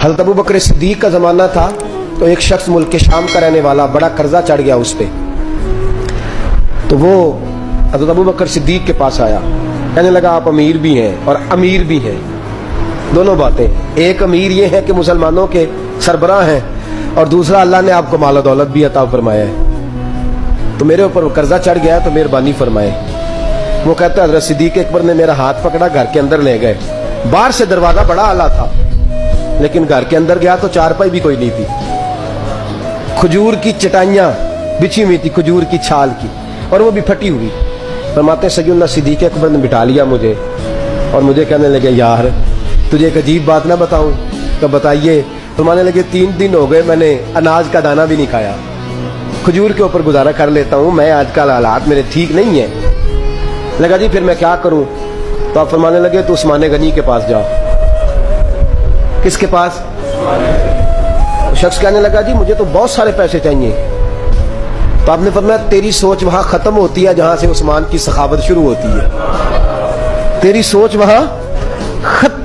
हज़रत अबू बकर सिद्दीक का ज़माना था तो एक शख्स मुल्क के शाम का रहने वाला, बड़ा कर्जा चढ़ गया उस पर। तो वो हज़रत अबू बकर सिद्दीक के पास आया, कहने लगा आप अमीर भी हैं और अमीर भी हैं, दोनों बातें। एक अमीर ये है कि मुसलमानों के सरबराह हैं और दूसरा अल्लाह ने आपको माल दौलत भी अता फरमाया है, तो मेरे ऊपर कर्जा चढ़ गया तो मेहरबानी फरमाए। वो कहता है हज़रत सिद्दीक अकबर ने मेरा हाथ पकड़ा, घर के अंदर ले गए। बाहर से दरवाजा बड़ा आला था लेकिन घर के अंदर गया तो चारपाई भी कोई नहीं थी, खजूर की चटाइयां बिछी हुई थी, खजूर की छाल की, और वो भी फटी हुई। फरमाते सैयदना सिद्दीक अकबर ने बिठा लिया मुझे और मुझे कहने लगे यार तुझे एक अजीब बात ना बताऊं? तो बताइए। फरमाने लगे 3 दिन हो गए मैंने अनाज का दाना भी नहीं खाया, खजूर के ऊपर गुजारा कर लेता हूं, मैं आजकल हालात मेरे ठीक नहीं है। लगा जी फिर मैं क्या करूं? तो आप फरमाने लगे तो उस्मान गनी के पास जाओ। किसके पास? शख्स कहने लगा जी मुझे तो बहुत सारे पैसे चाहिए। तो आपने फरमाया तेरी सोच वहां खत्म होती है जहां से उस्मान की सखावत शुरू होती है। तेरी सोच वहां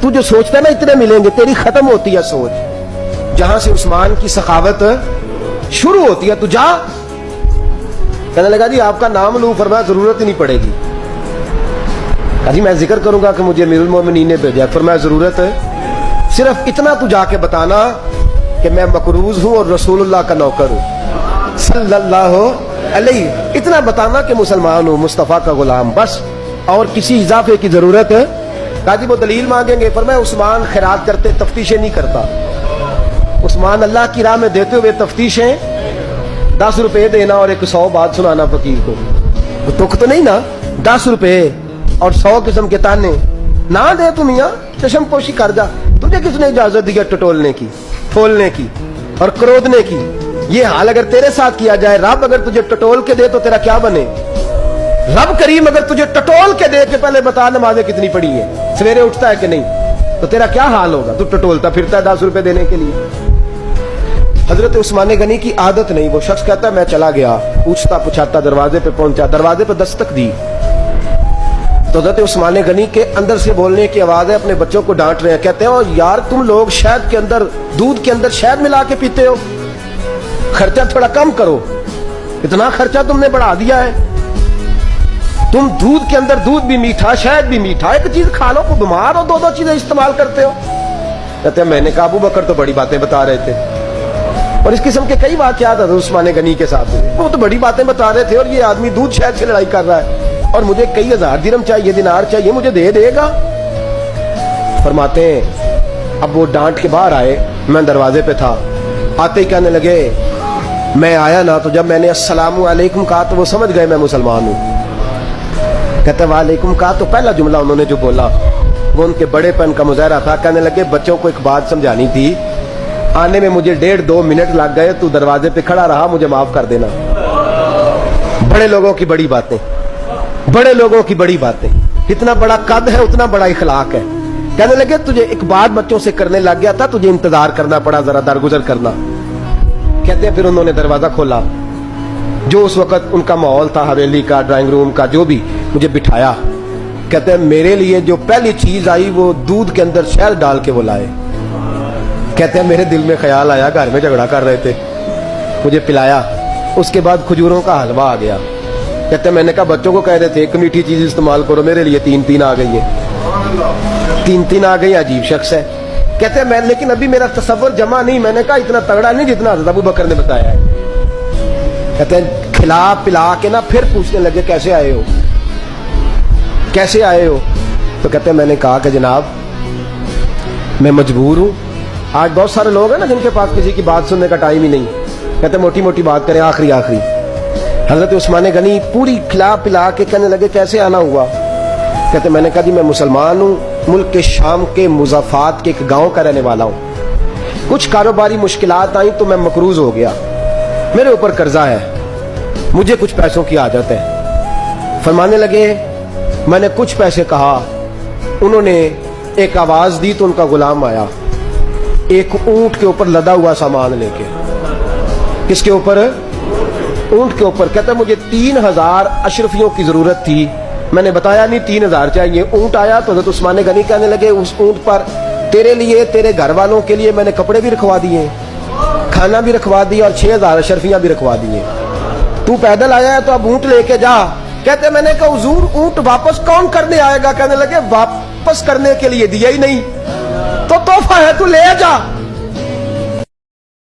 तू जो सोचता है ना इतने मिलेंगे, तेरी खत्म होती है सोच जहां से उस्मान की सखावत शुरू होती है। तू जा। कहने लगा जी आपका नाम लूं? फरमाया जरूरत ही नहीं पड़ेगी। जी मैं जिक्र करूंगा कि मुझे अमीरुल मोमिनीन ने भेजा। फरमाया जरूरत है, सिर्फ इतना तू जाके बताना कि मैं मकरूज हूं और रसूलुल्लाह का नौकर हूं सल्लल्लाहु अलैहि, इतना बताना कि मुसलमान हूं, मुस्तफा का गुलाम, बस, और किसी इजाफे की जरूरत है। कहा जी वो दलील मांगेंगे। फरमाया उस्मान खैरात करते तफ्तीशें नहीं करता, उस्मान अल्लाह की राह में देते हुए तफ्तीशें 10 रुपए देना और 100 बात सुनाना फकीर को, तुक तो नहीं ना? 10 रुपए और 100 किस्म के ताने ना दे तुम यहाँ चशम पोशी कर जा। तुझे किसने इजाजत दी टटोलने की, फोलने की और क्रोधने की? ये हाल अगर तेरे साथ किया जाए, रब अगर तुझे टटोल के दे तो तेरा क्या बने? रब करीम अगर तुझे टटोल के दे के पहले बता नमाजें कितनी पड़ी है, सवेरे उठता है कि नहीं, तो तेरा क्या हाल होगा? तू टटोलता फिरता है 10 रुपए देने के लिए। हजरत उस्मान गनी की आदत नहीं। वो शख्स कहता है मैं चला गया, पूछता पुछाता दरवाजे पे पहुंचा, दरवाजे पे दस्तक दी तो हजरत उस्मान गनी के अंदर से बोलने की आवाज है, अपने बच्चों को डांट रहे हैं। कहते हैं यार तुम लोग शहद के अंदर, दूध के अंदर शहद मिला के पीते हो, खर्चा थोड़ा कम करो, इतना खर्चा तुमने बढ़ा दिया है। तुम दूध के अंदर दूध भी मीठा, शहद भी मीठा, एक चीज खा लो तो बीमार हो, 2 चीजें इस्तेमाल करते हो। कहते हैं मैंने कहा अबू बकर तो बड़ी बातें बता रहे थे, और इस किस्म के कई वाकयात हैं उस्मान गनी के साथ, वो तो बड़ी बातें बता रहे थे और ये आदमी दूध शहद से लड़ाई कर रहा है और मुझे कई हजार दिरहम चाहिए, दिनार चाहिए, मुझे दे देगा? फरमाते हैं अब वो डांट के बाहर आए, मैं दरवाजे पे था, आते ही कहने लगे मैं आया ना तो जब मैंने अस्सलामु अलैकुम कहा तो वो समझ गए मैं मुसलमान हूं। कहते वालेकुम कहा तो पहला जुमला उन्होंने जो बोला वो उनके बड़ेपन का मुजाहरा था। कहने लगे बच्चों को एक बात समझानी थी, आने में मुझे 1.5-2 मिनट लग गए, तू दरवाजे पे खड़ा रहा, मुझे माफ कर देना। बड़े लोगों की बड़ी बातें, बड़े लोगों की बड़ी बातें, इतना बड़ा कद है उतना बड़ा इखलाक है। कहने लगे तुझे एक बात बच्चों से करने लग गया था, तुझे इंतजार करना पड़ा, जरा दरगुजर करना। कहते हैं फिर उन्होंने दरवाजा खोला, जो उस वक्त उनका माहौल था हवेली का, ड्राइंग रूम का, जो भी, मुझे बिठाया। कहते हैं मेरे लिए जो पहली चीज आई वो दूध के अंदर शहद डाल के वो लाए। कहते हैं मेरे दिल में ख्याल आया घर में झगड़ा कर रहे थे, मुझे पिलाया, उसके बाद खजूरों का हलवा आ गया। कहते हैं मैंने कहा बच्चों को कह रहे थे एक मीठी चीज इस्तेमाल करो, मेरे लिए 3 आ गई है, 3 आ गई, अजीब शख्स है। कहते हैं मैं, लेकिन अभी मेरा तसव्वुर जमा नहीं, मैंने कहा इतना तगड़ा नहीं जितना हज़रत अबू बकर ने बताया है। कहते हैं खिला पिला के ना फिर पूछने लगे कैसे आए हो, कैसे आए हो? तो कहते हैं मैंने कहा कि जनाब मैं मजबूर हूं, आज बहुत सारे लोग हैं ना जिनके पास किसी की बात सुनने का टाइम ही नहीं। कहते मोटी मोटी बात करें, आखिरी आखिरी। हजरत उस्मान गनी पूरी खिला पिला के कहने लगे कैसे आना हुआ? कहते मैंने कहा जी मैं मुसलमान हूँ, मुल्क के शाम के मुज़ाफ़ात के एक गांव का रहने वाला हूँ, कुछ कारोबारी मुश्किलात आई तो मैं मकरूज हो गया, मेरे ऊपर कर्जा है, मुझे कुछ पैसों की आदत है। फरमाने लगे मैंने कुछ पैसे कहा, उन्होंने एक आवाज दी तो उनका गुलाम आया एक ऊंट के ऊपर लदा हुआ सामान लेके। किसके ऊपर? ऊंट के ऊपर। कहता मुझे 3000 अशरफियों की जरूरत थी, मैंने बताया नहीं 3000 चाहिए। ऊंट आया तो हज़रत उस्मान गनी कहने लगे उस ऊंट पर तेरे लिए, तेरे घर वालों के लिए मैंने कपड़े भी रखवा दिए, खाना भी रखवा दिया और 6000 अशरफियां भी रखवा दिए। तू पैदल आया है तो अब ऊंट लेके जा। कहते मैंने कहा हुजूर ऊंट वापस कौन करने आएगा? कहने लगे वापस करने के लिए दिया ही नहीं तो तोहफा है, तू ले जा।